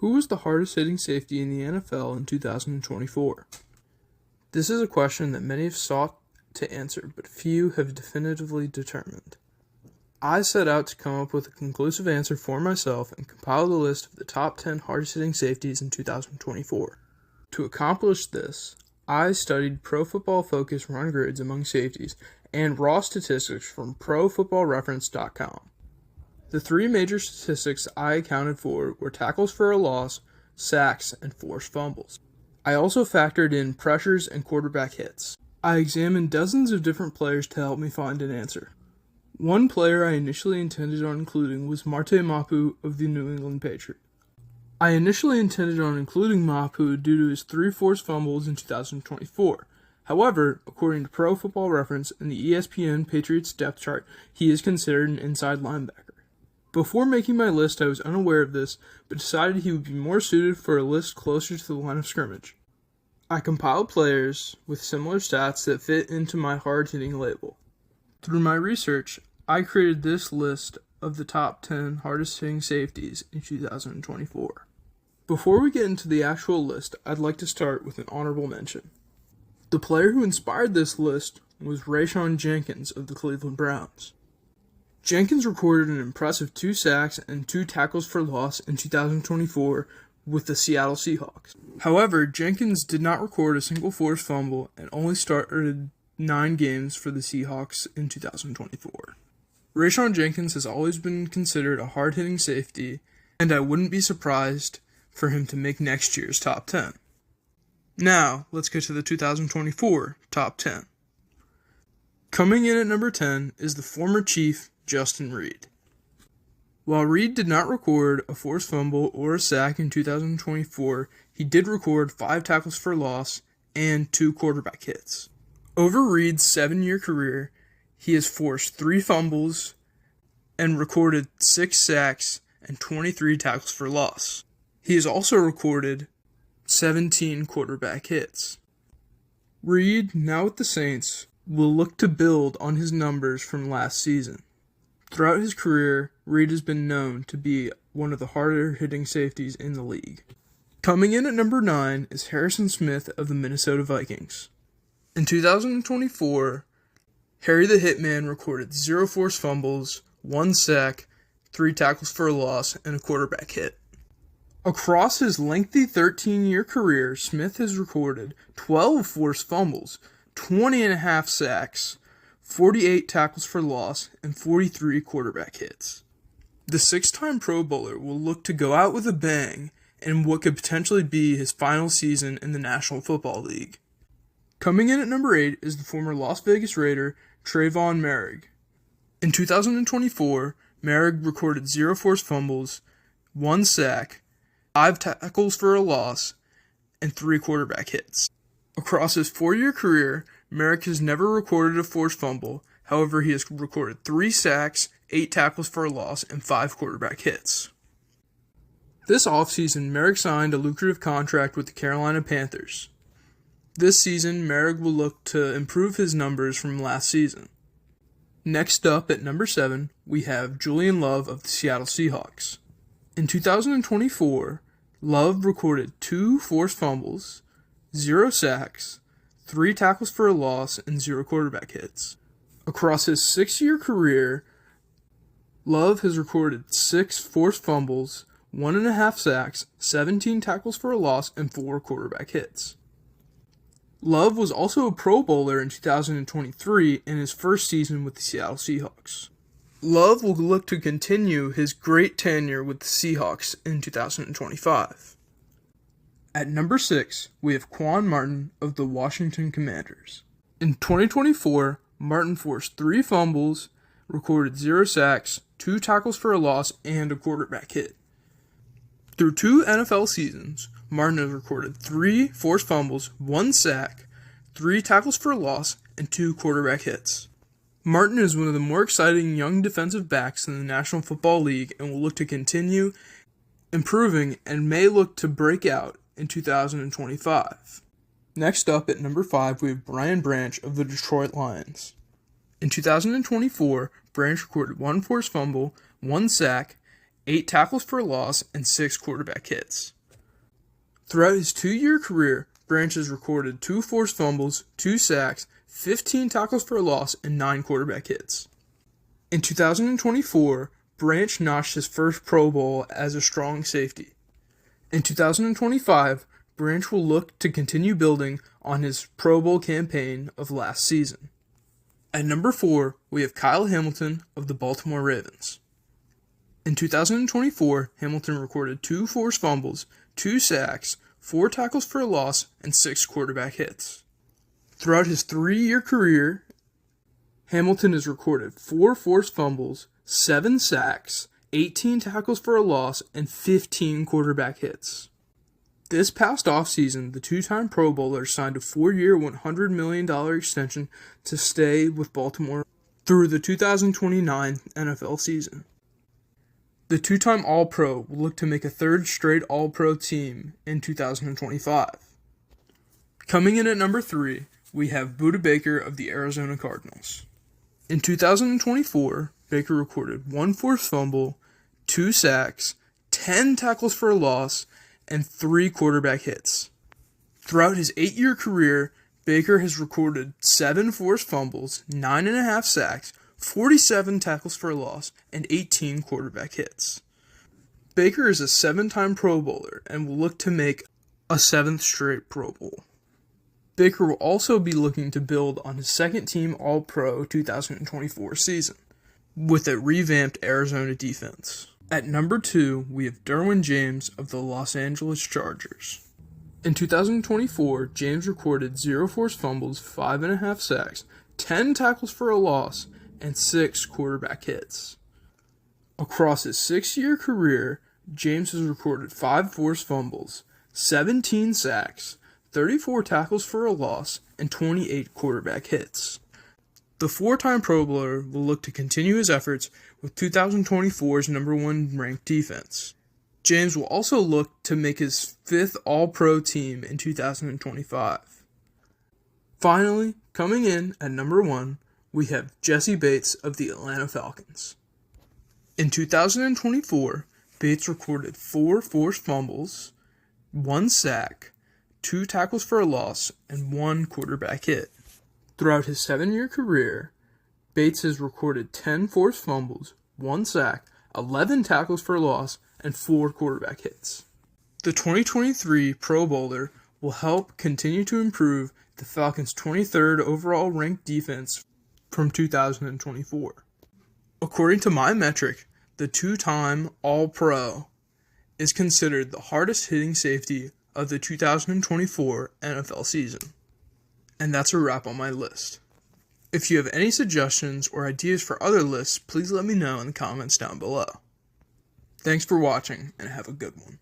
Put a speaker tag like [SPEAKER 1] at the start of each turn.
[SPEAKER 1] Who was the hardest hitting safety in the NFL in 2024? This is a question that many have sought to answer, but few have definitively determined. I set out to come up with a conclusive answer for myself and compiled a list of the top 10 hardest hitting safeties in 2024. To accomplish this, I studied Pro Football Focus run grids among safeties and raw statistics from ProFootballReference.com. The three major statistics I accounted for were tackles for a loss, sacks, and forced fumbles. I also factored in pressures and quarterback hits. I examined dozens of different players to help me find an answer. One player I initially intended on including was Marte Mapu of the New England Patriots. I initially intended on including Mapu due to his 3 forced fumbles in 2024. However, according to Pro Football Reference and the ESPN Patriots depth chart, he is considered an inside linebacker. Before making my list, I was unaware of this, but decided he would be more suited for a list closer to the line of scrimmage. I compiled players with similar stats that fit into my hard-hitting label. Through my research, I created this list of the top 10 hardest-hitting safeties in 2024. Before we get into the actual list, I'd like to start with an honorable mention. The player who inspired this list was Rayshawn Jenkins of the Cleveland Browns. Jenkins recorded an impressive 2 sacks and 2 tackles for loss in 2024 with the Seattle Seahawks. However, Jenkins did not record a single forced fumble and only started 9 games for the Seahawks in 2024. Rayshawn Jenkins has always been considered a hard-hitting safety, and I wouldn't be surprised for him to make next year's top 10. Now, let's get to the 2024 top 10. Coming in at number 10 is the former Chief, Justin Reid. While Reid did not record a forced fumble or a sack in 2024, he did record 5 tackles for loss and 2 quarterback hits. Over Reid's 7-year career, he has forced 3 fumbles and recorded 6 sacks and 23 tackles for loss. He has also recorded 17 quarterback hits. Reid, now with the Saints, will look to build on his numbers from last season. Throughout his career, Reid has been known to be one of the harder-hitting safeties in the league. Coming in at number 9 is Harrison Smith of the Minnesota Vikings. In 2024, Harry the Hitman recorded 0 forced fumbles, 1 sack, 3 tackles for a loss, and a quarterback hit. Across his lengthy 13-year career, Smith has recorded 12 forced fumbles, 20.5 sacks, 48 tackles for loss, and 43 quarterback hits. The 6-time Pro Bowler will look to go out with a bang in what could potentially be his final season in the National Football League. Coming in at number 8 is the former Las Vegas Raider, Trayvon Merrick. In 2024, Merrick recorded 0 forced fumbles, 1 sack, 5 tackles for a loss, and 3 quarterback hits. Across his 4-year career, Merrick has never recorded a forced fumble. However, he has recorded 3 sacks, 8 tackles for a loss, and 5 quarterback hits. This offseason, Merrick signed a lucrative contract with the Carolina Panthers. This season, Merrick will look to improve his numbers from last season. Next up at number 7, we have Julian Love of the Seattle Seahawks. In 2024, Love recorded 2 forced fumbles, 0 sacks, 3 tackles for a loss, and 0 quarterback hits. Across his 6-year career, Love has recorded 6 forced fumbles, 1.5 sacks, 17 tackles for a loss, and 4 quarterback hits. Love was also a Pro Bowler in 2023 in his first season with the Seattle Seahawks. Love will look to continue his great tenure with the Seahawks in 2025. At number 6, we have Quan Martin of the Washington Commanders. In 2024, Martin forced 3 fumbles, recorded 0 sacks, 2 tackles for a loss, and a quarterback hit. Through 2 NFL seasons, Martin has recorded 3 forced fumbles, 1 sack, 3 tackles for a loss, and 2 quarterback hits. Martin is one of the more exciting young defensive backs in the National Football League and will look to continue improving and may look to break out in 2025. Next up at number 5, we have Brian Branch of the Detroit Lions. In 2024, Branch recorded 1 forced fumble, 1 sack, 8 tackles for a loss, and 6 quarterback hits. Throughout his 2-year career, Branch has recorded 2 forced fumbles, 2 sacks, 15 tackles for a loss, and 9 quarterback hits. In 2024, Branch notched his first Pro Bowl as a strong safety. In 2025, Branch will look to continue building on his Pro Bowl campaign of last season. At number 4, we have Kyle Hamilton of the Baltimore Ravens. In 2024, Hamilton recorded 2 forced fumbles, 2 sacks, 4 tackles for a loss, and 6 quarterback hits. Throughout his 3-year career, Hamilton has recorded 4 forced fumbles, 7 sacks, 18 tackles for a loss, and 15 quarterback hits. This past offseason, the 2-time Pro Bowler signed a 4-year, $100 million extension to stay with Baltimore through the 2029 NFL season. The 2-time All-Pro will look to make a 3rd straight All-Pro team in 2025. Coming in at number 3, we have Budda Baker of the Arizona Cardinals. In 2024, Baker recorded 1 forced fumble, 2 sacks, 10 tackles for a loss, and 3 quarterback hits. Throughout his 8-year career, Baker has recorded 7 forced fumbles, 9.5 sacks, 47 tackles for a loss, and 18 quarterback hits. Baker is a 7-time Pro Bowler and will look to make a 7th straight Pro Bowl. Baker will also be looking to build on his 2nd-team All-Pro 2024 season with a revamped Arizona defense. At number 2, we have Derwin James of the Los Angeles Chargers. In 2024, James recorded 0 forced fumbles, 5.5 sacks, 10 tackles for a loss, and 6 quarterback hits. Across his 6-year career, James has recorded 5 forced fumbles, 17 sacks, 34 tackles for a loss, and 28 quarterback hits. The 4-time Pro Bowler will look to continue his efforts with 2024's number 1 ranked defense. James will also look to make his 5th All-Pro team in 2025. Finally, coming in at number 1, we have Jesse Bates of the Atlanta Falcons. In 2024, Bates recorded 4 forced fumbles, 1 sack, 2 tackles for a loss, and 1 quarterback hit. Throughout his 7-year career, Bates has recorded 10 forced fumbles, 1 sack, 11 tackles for a loss, and 4 quarterback hits. The 2023 Pro Bowler will help continue to improve the Falcons' 23rd overall ranked defense from 2024. According to my metric, the 2-time All-Pro is considered the hardest hitting safety of the 2024 NFL season. And that's a wrap on my list. If you have any suggestions or ideas for other lists, please let me know in the comments down below. Thanks for watching, and have a good one.